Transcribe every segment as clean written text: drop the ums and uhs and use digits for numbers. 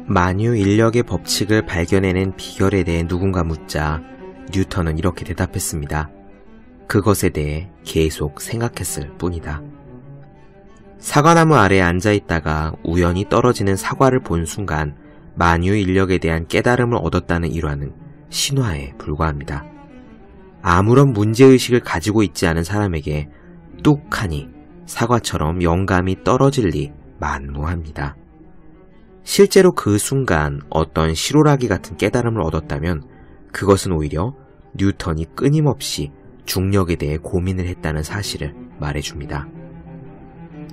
만유인력의 법칙을 발견해낸 비결에 대해 누군가 묻자 뉴턴은 이렇게 대답했습니다. 그것에 대해 계속 생각했을 뿐이다. 사과나무 아래에 앉아있다가 우연히 떨어지는 사과를 본 순간 만유인력에 대한 깨달음을 얻었다는 일화는 신화에 불과합니다. 아무런 문제의식을 가지고 있지 않은 사람에게 뚝하니 사과처럼 영감이 떨어질 리 만무합니다. 실제로 그 순간 어떤 실오라기 같은 깨달음을 얻었다면 그것은 오히려 뉴턴이 끊임없이 중력에 대해 고민을 했다는 사실을 말해줍니다.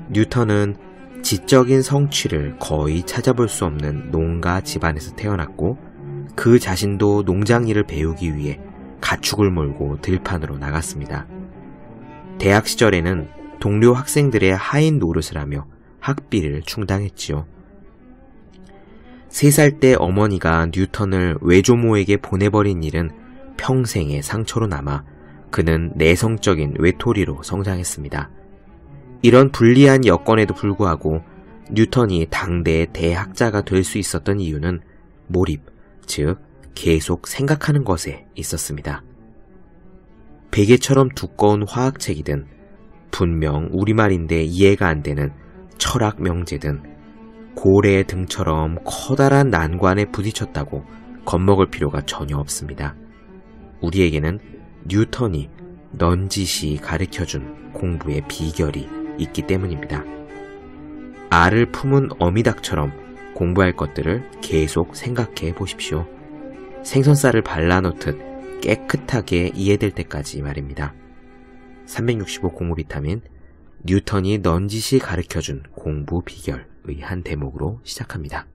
뉴턴은 지적인 성취를 거의 찾아볼 수 없는 농가 집안에서 태어났고 그 자신도 농장일을 배우기 위해 가축을 몰고 들판으로 나갔습니다. 대학 시절에는 동료 학생들의 하인 노릇을 하며 학비를 충당했지요. 3살 때 어머니가 뉴턴을 외조모에게 보내버린 일은 평생의 상처로 남아 그는 내성적인 외톨이로 성장했습니다. 이런 불리한 여건에도 불구하고 뉴턴이 당대의 대학자가 될 수 있었던 이유는 몰입, 즉 계속 생각하는 것에 있었습니다. 베개처럼 두꺼운 화학책이든 분명 우리말인데 이해가 안 되는 철학 명제든 고래의 등처럼 커다란 난관에 부딪혔다고 겁먹을 필요가 전혀 없습니다. 우리에게는 뉴턴이 넌지시 가르쳐준 공부의 비결이 있기 때문입니다. 알을 품은 어미닭처럼 공부할 것들을 계속 생각해 보십시오. 생선살을 발라놓듯 깨끗하게 이해될 때까지 말입니다. 365 공부 비타민, 뉴턴이 넌지시 가르쳐준 공부 비결의 한 대목으로 시작합니다.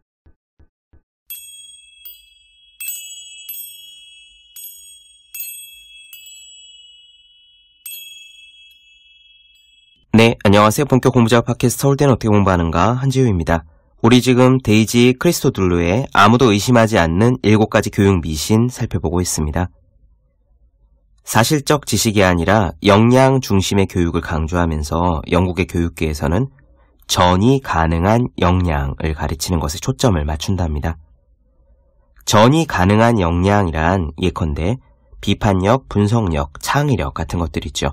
네, 안녕하세요. 본격 공부작업 팟캐스트 서울대는 어떻게 공부하는가 한지우입니다. 우리 지금 데이지 크리스토들루의 아무도 의심하지 않는 7가지 교육 미신 살펴보고 있습니다. 사실적 지식이 아니라 역량 중심의 교육을 강조하면서 영국의 교육계에서는 전이 가능한 역량을 가르치는 것에 초점을 맞춘답니다. 전이 가능한 역량이란 예컨대 비판력, 분석력, 창의력 같은 것들이죠.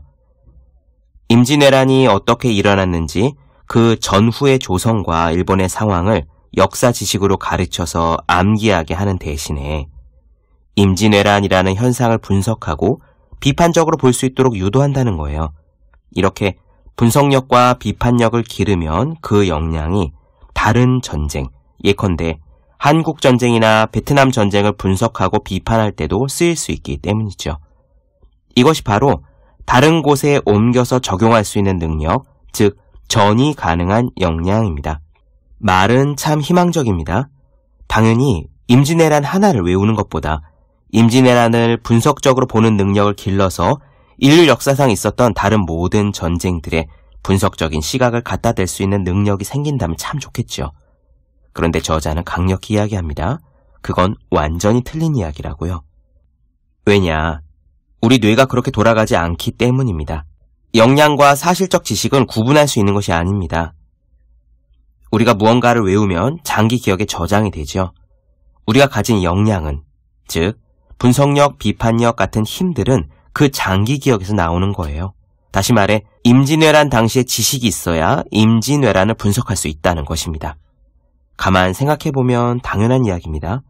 임진왜란이 어떻게 일어났는지 그 전후의 조선과 일본의 상황을 역사 지식으로 가르쳐서 암기하게 하는 대신에 임진왜란이라는 현상을 분석하고 비판적으로 볼 수 있도록 유도한다는 거예요. 이렇게 분석력과 비판력을 기르면 그 역량이 다른 전쟁, 예컨대 한국전쟁이나 베트남 전쟁을 분석하고 비판할 때도 쓰일 수 있기 때문이죠. 이것이 바로 다른 곳에 옮겨서 적용할 수 있는 능력, 즉 전이 가능한 역량입니다. 말은 참 희망적입니다. 당연히 임진왜란 하나를 외우는 것보다 임진왜란을 분석적으로 보는 능력을 길러서 인류 역사상 있었던 다른 모든 전쟁들의 분석적인 시각을 갖다 댈 수 있는 능력이 생긴다면 참 좋겠죠. 그런데 저자는 강력히 이야기합니다. 그건 완전히 틀린 이야기라고요. 왜냐? 우리 뇌가 그렇게 돌아가지 않기 때문입니다. 역량과 사실적 지식은 구분할 수 있는 것이 아닙니다. 우리가 무언가를 외우면 장기 기억에 저장이 되죠. 우리가 가진 역량은, 즉 분석력, 비판력 같은 힘들은 그 장기 기억에서 나오는 거예요. 다시 말해 임진왜란 당시에 지식이 있어야 임진왜란을 분석할 수 있다는 것입니다. 가만 생각해보면 당연한 이야기입니다.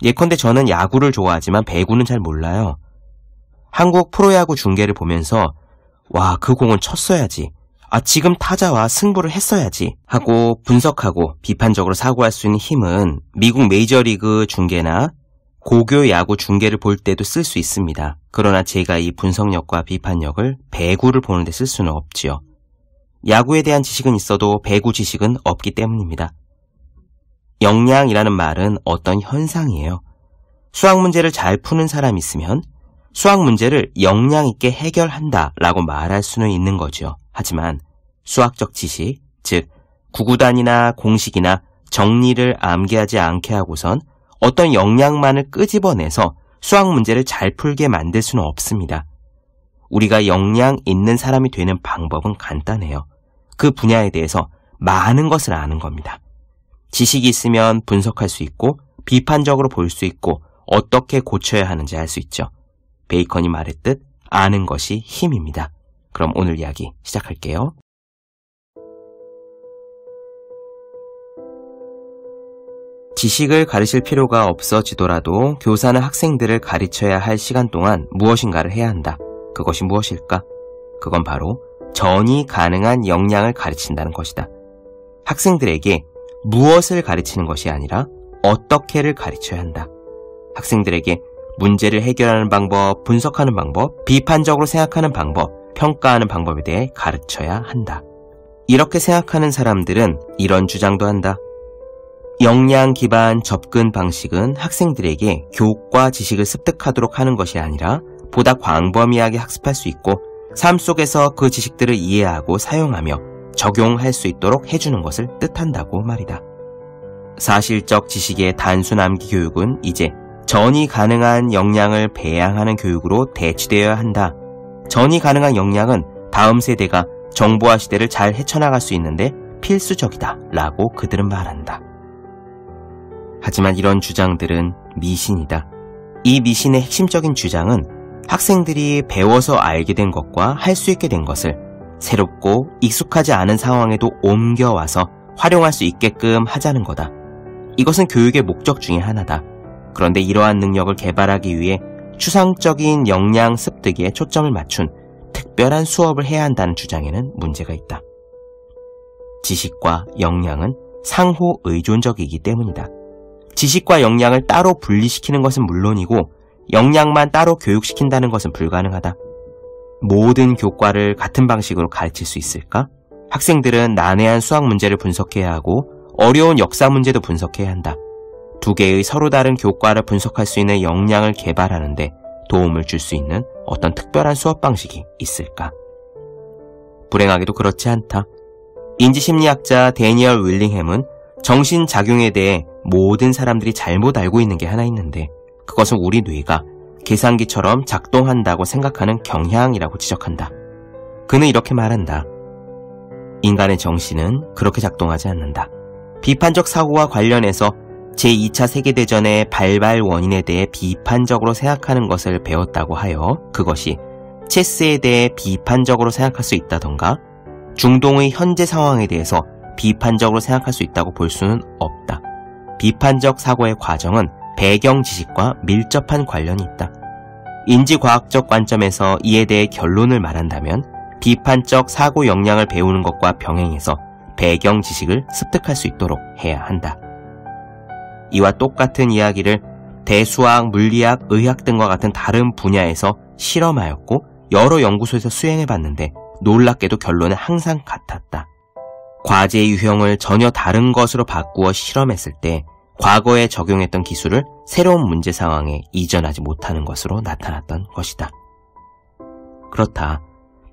예컨대 저는 야구를 좋아하지만 배구는 잘 몰라요. 한국 프로야구 중계를 보면서 와, 그 공은 쳤어야지. 지금 타자와 승부를 했어야지 하고 분석하고 비판적으로 사고할 수 있는 힘은 미국 메이저리그 중계나 고교 야구 중계를 볼 때도 쓸 수 있습니다. 그러나 제가 이 분석력과 비판력을 배구를 보는데 쓸 수는 없지요. 야구에 대한 지식은 있어도 배구 지식은 없기 때문입니다. 역량이라는 말은 어떤 현상이에요. 수학 문제를 잘 푸는 사람이 있으면 수학 문제를 역량 있게 해결한다라고 말할 수는 있는 거죠. 하지만 수학적 지식, 즉 구구단이나 공식이나 정리를 암기하지 않게 하고선 어떤 역량만을 끄집어내서 수학 문제를 잘 풀게 만들 수는 없습니다. 우리가 역량 있는 사람이 되는 방법은 간단해요. 그 분야에 대해서 많은 것을 아는 겁니다. 지식이 있으면 분석할 수 있고 비판적으로 볼 수 있고 어떻게 고쳐야 하는지 알 수 있죠. 베이컨이 말했듯 아는 것이 힘입니다. 그럼 오늘 이야기 시작할게요. 지식을 가르칠 필요가 없어지더라도 교사는 학생들을 가르쳐야 할 시간 동안 무엇인가를 해야 한다. 그것이 무엇일까? 그건 바로 전이 가능한 역량을 가르친다는 것이다. 학생들에게 무엇을 가르치는 것이 아니라 어떻게를 가르쳐야 한다. 학생들에게 문제를 해결하는 방법, 분석하는 방법, 비판적으로 생각하는 방법, 평가하는 방법에 대해 가르쳐야 한다. 이렇게 생각하는 사람들은 이런 주장도 한다. 역량 기반 접근 방식은 학생들에게 교과 지식을 습득하도록 하는 것이 아니라 보다 광범위하게 학습할 수 있고 삶 속에서 그 지식들을 이해하고 사용하며 적용할 수 있도록 해주는 것을 뜻한다고 말이다. 사실적 지식의 단순 암기 교육은 이제 전이 가능한 역량을 배양하는 교육으로 대치되어야 한다. 전이 가능한 역량은 다음 세대가 정보화 시대를 잘 헤쳐나갈 수 있는데 필수적이다 라고 그들은 말한다. 하지만 이런 주장들은 미신이다. 이 미신의 핵심적인 주장은 학생들이 배워서 알게 된 것과 할 수 있게 된 것을 새롭고 익숙하지 않은 상황에도 옮겨와서 활용할 수 있게끔 하자는 거다. 이것은 교육의 목적 중에 하나다. 그런데 이러한 능력을 개발하기 위해 추상적인 역량 습득에 초점을 맞춘 특별한 수업을 해야 한다는 주장에는 문제가 있다. 지식과 역량은 상호 의존적이기 때문이다. 지식과 역량을 따로 분리시키는 것은 물론이고 역량만 따로 교육시킨다는 것은 불가능하다. 모든 교과를 같은 방식으로 가르칠 수 있을까? 학생들은 난해한 수학 문제를 분석해야 하고 어려운 역사 문제도 분석해야 한다. 두 개의 서로 다른 교과를 분석할 수 있는 역량을 개발하는데 도움을 줄 수 있는 어떤 특별한 수업 방식이 있을까? 불행하게도 그렇지 않다. 인지심리학자 데니얼 윌링햄은 정신작용에 대해 모든 사람들이 잘못 알고 있는 게 하나 있는데 그것은 우리 뇌가 계산기처럼 작동한다고 생각하는 경향이라고 지적한다. 그는 이렇게 말한다. 인간의 정신은 그렇게 작동하지 않는다. 비판적 사고와 관련해서 제2차 세계대전의 발발 원인에 대해 비판적으로 생각하는 것을 배웠다고 하여 그것이 체스에 대해 비판적으로 생각할 수 있다던가 중동의 현재 상황에 대해서 비판적으로 생각할 수 있다고 볼 수는 없다. 비판적 사고의 과정은 배경 지식과 밀접한 관련이 있다. 인지과학적 관점에서 이에 대해 결론을 말한다면 비판적 사고 역량을 배우는 것과 병행해서 배경 지식을 습득할 수 있도록 해야 한다. 이와 똑같은 이야기를 대수학, 물리학, 의학 등과 같은 다른 분야에서 실험하였고 여러 연구소에서 수행해봤는데 놀랍게도 결론은 항상 같았다. 과제의 유형을 전혀 다른 것으로 바꾸어 실험했을 때 과거에 적용했던 기술을 새로운 문제 상황에 이전하지 못하는 것으로 나타났던 것이다. 그렇다.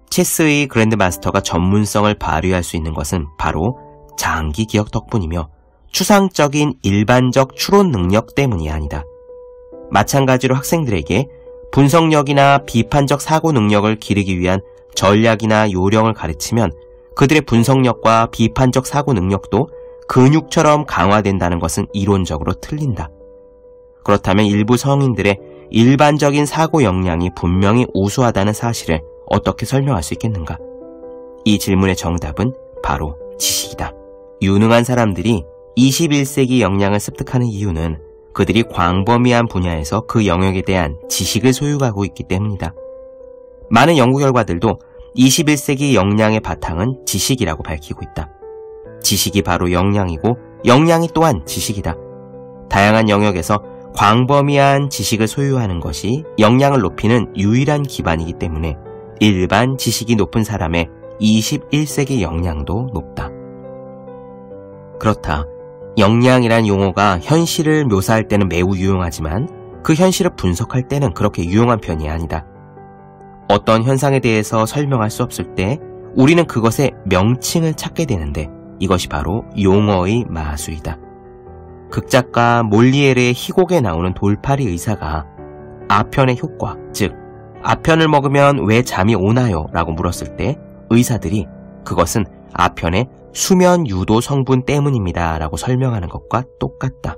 체스의 그랜드마스터가 전문성을 발휘할 수 있는 것은 바로 장기 기억 덕분이며 추상적인 일반적 추론 능력 때문이 아니다. 마찬가지로 학생들에게 분석력이나 비판적 사고 능력을 기르기 위한 전략이나 요령을 가르치면 그들의 분석력과 비판적 사고 능력도 근육처럼 강화된다는 것은 이론적으로 틀린다. 그렇다면 일부 성인들의 일반적인 사고 역량이 분명히 우수하다는 사실을 어떻게 설명할 수 있겠는가? 이 질문의 정답은 바로 지식이다. 유능한 사람들이 21세기 역량을 습득하는 이유는 그들이 광범위한 분야에서 그 영역에 대한 지식을 소유하고 있기 때문이다. 많은 연구 결과들도 21세기 역량의 바탕은 지식이라고 밝히고 있다. 지식이 바로 역량이고 역량이 또한 지식이다. 다양한 영역에서 광범위한 지식을 소유하는 것이 역량을 높이는 유일한 기반이기 때문에 일반 지식이 높은 사람의 21세기 역량도 높다. 그렇다. 역량이란 용어가 현실을 묘사할 때는 매우 유용하지만 그 현실을 분석할 때는 그렇게 유용한 편이 아니다. 어떤 현상에 대해서 설명할 수 없을 때 우리는 그것의 명칭을 찾게 되는데 이것이 바로 용어의 마술이다. 극작가 몰리에르의 희곡에 나오는 돌팔이 의사가 아편의 효과, 즉 아편을 먹으면 왜 잠이 오나요? 라고 물었을 때 의사들이 그것은 아편의 수면 유도 성분 때문입니다 라고 설명하는 것과 똑같다.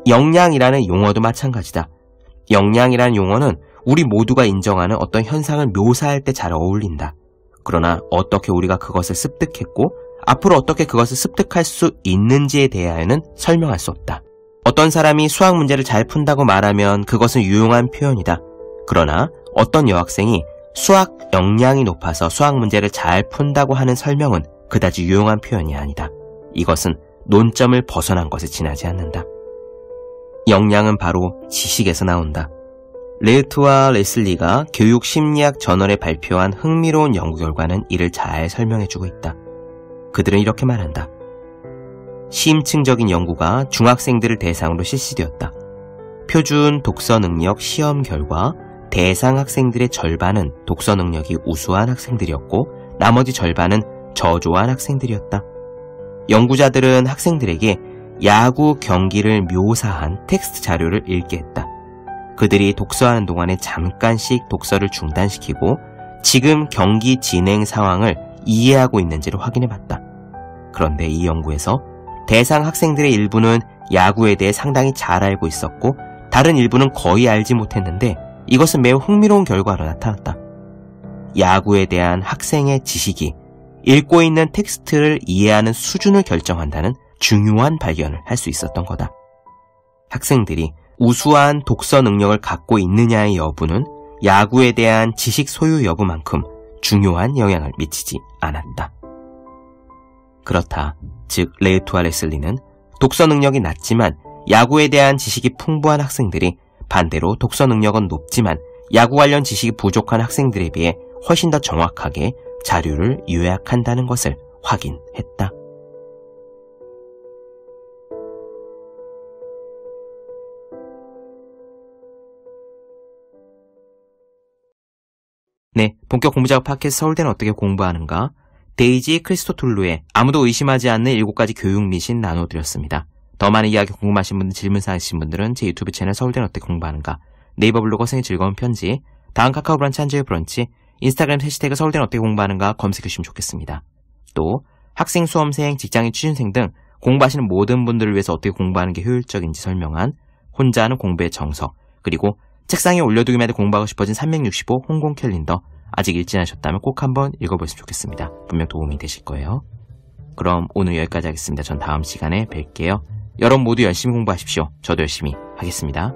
영양이라는 용어도 마찬가지다. 영양이라는 용어는 우리 모두가 인정하는 어떤 현상을 묘사할 때 잘 어울린다. 그러나 어떻게 우리가 그것을 습득했고 앞으로 어떻게 그것을 습득할 수 있는지에 대하여는 설명할 수 없다. 어떤 사람이 수학 문제를 잘 푼다고 말하면 그것은 유용한 표현이다. 그러나 어떤 여학생이 수학 역량이 높아서 수학 문제를 잘 푼다고 하는 설명은 그다지 유용한 표현이 아니다. 이것은 논점을 벗어난 것에 지나지 않는다. 역량은 바로 지식에서 나온다. 레이트와 레슬리가 교육심리학 저널에 발표한 흥미로운 연구 결과는 이를 잘 설명해주고 있다. 그들은 이렇게 말한다. 심층적인 연구가 중학생들을 대상으로 실시되었다. 표준 독서 능력 시험 결과 대상 학생들의 절반은 독서 능력이 우수한 학생들이었고 나머지 절반은 저조한 학생들이었다. 연구자들은 학생들에게 야구 경기를 묘사한 텍스트 자료를 읽게 했다. 그들이 독서하는 동안에 잠깐씩 독서를 중단시키고 지금 경기 진행 상황을 이해하고 있는지를 확인해봤다. 그런데 이 연구에서 대상 학생들의 일부는 야구에 대해 상당히 잘 알고 있었고 다른 일부는 거의 알지 못했는데 이것은 매우 흥미로운 결과로 나타났다. 야구에 대한 학생의 지식이 읽고 있는 텍스트를 이해하는 수준을 결정한다는 중요한 발견을 할 수 있었던 거다. 학생들이 우수한 독서 능력을 갖고 있느냐의 여부는 야구에 대한 지식 소유 여부만큼 중요한 영향을 미치지 않았다. 그렇다. 즉 레이트와 레슬리는 독서 능력이 낮지만 야구에 대한 지식이 풍부한 학생들이 반대로 독서 능력은 높지만 야구 관련 지식이 부족한 학생들에 비해 훨씬 더 정확하게 자료를 요약한다는 것을 확인했다. 네, 본격 공부작업 팟캐스트 서울대는 어떻게 공부하는가? 데이지 크리스토툴루의 아무도 의심하지 않는 7가지 교육 미신 나눠드렸습니다. 더 많은 이야기 궁금하신 분들, 질문사항 있으신 분들은 제 유튜브 채널 서울대는 어떻게 공부하는가, 네이버 블로그 생의 즐거운 편지, 다음 카카오 브런치 한주의 브런치, 인스타그램 해시태그 서울대는 어떻게 공부하는가 검색해 주시면 좋겠습니다. 또 학생, 수험생, 직장인, 취준생 등 공부하시는 모든 분들을 위해서 어떻게 공부하는 게 효율적인지 설명한 혼자 하는 공부의 정석, 그리고 책상에 올려두기만 해도 공부하고 싶어진 365 홍콩 캘린더, 아직 읽지 않으셨다면 꼭 한번 읽어보시면 좋겠습니다. 분명 도움이 되실 거예요. 그럼 오늘 여기까지 하겠습니다. 전 다음 시간에 뵐게요. 여러분 모두 열심히 공부하십시오. 저도 열심히 하겠습니다.